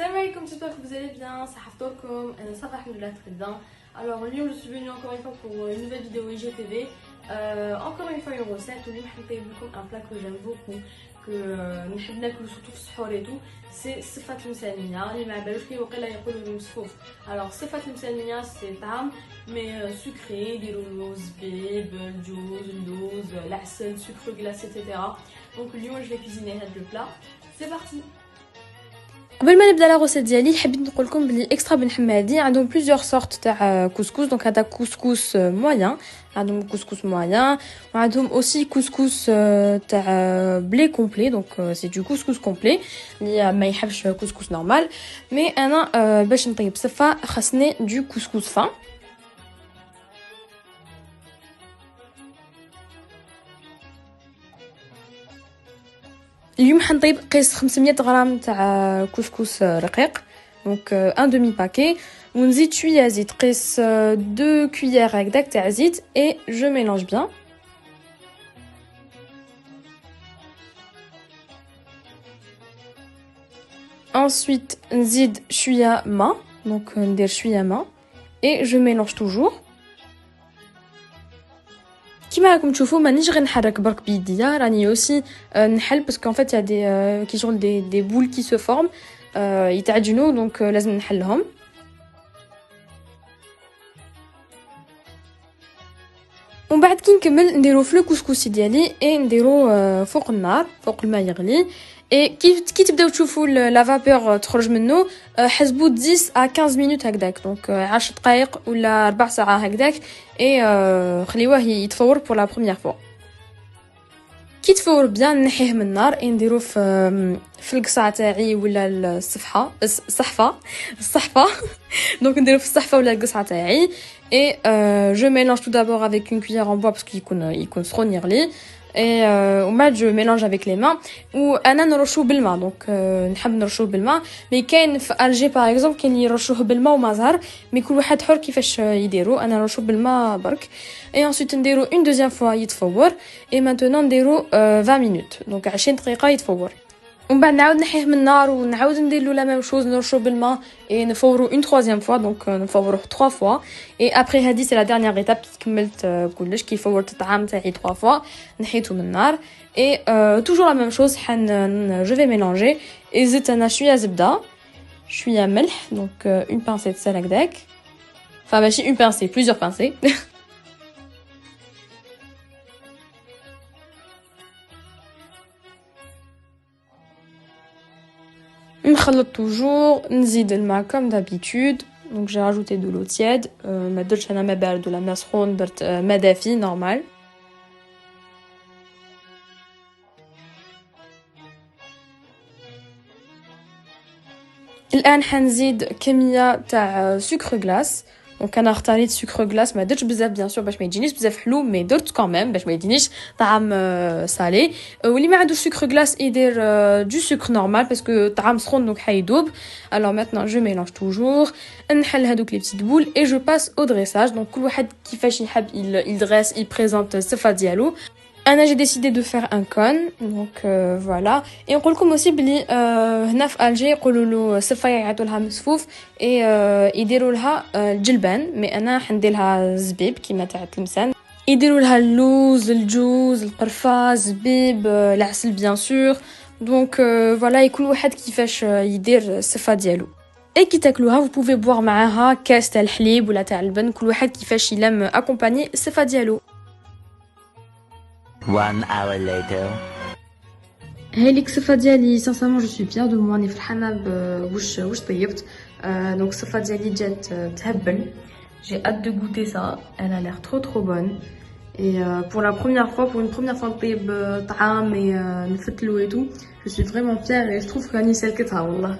Salam alaikum, j'espère que vous allez bien. C'est Haftorkom, ça va alhamdoulilah très bien. Alors, Lyon, je suis venue encore une fois pour une nouvelle vidéo IGTV. Encore une fois, une recette. Aujourd'hui, je vais vous un plat que j'aime beaucoup, que نحب ناكل surtout في السحور et tout. C'est السفات المسالمية اللي ما عبالوش كي وقيلا يقولوا له مسفوف. Alors, السفات المسالمية c'est طعام mais sucré, يديروا له زبيب, الجوز, اللوز, العسل, sucre glace, etc. Donc, Lyon, je vais cuisiner le plat. C'est parti. قبل ما نبدا لا روسيت ديالي حبيت نقول لكم بلي اكسترا بن حمادي عندهم بليزيور سورت تاع كوسكوس. دونك هذا كوسكوس مويان, عندهم كوسكوس مويان وعندهم اوسي كوسكوس تاع بلي كومبلي. دونك سي دو كوسكوس كومبلي اللي ما يحبش كوسكوس نورمال. مي انا باش نطيب صفه خاصني دو كوسكوس فان. اليوم حنطيب قيس 500 غرام تاع كسكس رقيق, دونك ان دومي باكي, ونزيد شويه زيت قيس 2 كويير هكداك تاع زيت اي جو ميلونج بيان. ensuite نزيد شويه ما, دونك ندير شويه ما اي جو ميلونج توجور. كيما راكم تشوفوا مانيش غير نحرك برك بيديا, راني اوسي نحل باسكو ان فيت يا دي كي شغل دي بول كي سو فورم يتعجنوا, دونك لازم نحلهم. ومن بعد كي نكمل نديرو في الكسكسي ديالي اي نديرو فوق النار فوق الماء يغلي. اي كي تبداو تشوفوا لا فابور تخرج منه حسبوا 10 à 15 مينوت هكذاك, دونك 10 دقائق ولا 4 ساعه هكذاك. اي خليوه يتفور بور لا بروميير فوا. كي تفور بيان نحيه من النار اي نديرو في القصعه تاعي ولا الصحفه دونك نديرو في الصحفه ولا القصعه تاعي اي جو ميلونج تو دابور افيك اون كويير ان بوا باسكو يكون سخون يغلي. et ومن بعد جو ميلونج افيك لي مان. وانا نرشوه بالماء, دونك نحب نرشوه بالماء. مي كاين في الجي باغ اكزومبل كاين يرشوه بالماء وما زهر, مي كل واحد حر كيفاش يديرو. انا نرشوه بالماء برك. اي انsuite نديرو اون دوزيام فوا يتفور اي مانتونون نديرو 20 مينوت, دونك 20 دقيقه يتفور. ومن بعد نعاود نحيه من النار ونعاود ندير له لا ميم شوز, نرشو بالماء اي نفورو اون تروازيام فوا, دونك نفوروه 3 فوا. اي ابري هادي سي لا ديرنيير ايتاب كي كملت كلش, كي فورت الطعام تاعي 3 فوا نحيته من النار. اي توجور لا ميم شوز جو في ميلونجي. اي زدت انا شويه زبده شويه ملح, دونك اون بانسي سال هكداك, فا ماشي اون بانسي بليزيور بانسي. نخلط توجور, نزيد الماء كوم دابيتود. دونك جي راجوتي دو لو تياد, ما درتش انا ما بارد ولا ما سخون, درت ما دافي نورمال. الان حنزيد كميه تاع سكر غلاس, دونك انا اختاريت سكر غلاس, ما درتش بزاف بيان سور باش ما يجينيش بزاف حلو, مي درت كوميم باش ما يجينيش طعام سالي. واللي ما عندوش سكر غلاس يدير دو سكر نورمال باسكو طعام سخون دونك حيدوب. الوغ ماتنون جو ميلونج توجور, نحل هذوك لي بتيت بول اي جو باس او دريساج. دونك كل واحد كيفاش يحب يدريس يبريزونط الصفه ديالو. انا جي ديسيدي دو فير ان كون, دونك فوالا. اي نقول لكم اوسي بلي هنا في الجي يقولوا له صفه يعيطوا لها مسفوف اي يديروا لها الجلبان, مي انا حندير لها زبيب كيما تاع التلمسان. يديروا لها اللوز, الجوز, القرفه, الزبيب, العسل بيان سور. دونك فوالا كل واحد كيفاش يدير الصفه ديالو. اي كي تاكلوها vous pouvez boire معاها كاس تاع الحليب ولا تاع اللبن, كل واحد كيفاش يلم اكومباني الصفه ديالو. 1 hour later. هاي ليك الصفه ديالي سانسامون جو سوي بيان دو مو, راني فرحانه واش طيبت. دونك الصفه ديالي جات تهبل. j'ai hâte de goûter ça, elle a l'air trop bonne. et pour la première fois, pour une première fois نطيب طعام et نفتلو et tout, je suis vraiment fière et je trouve que راني سلكتها والله.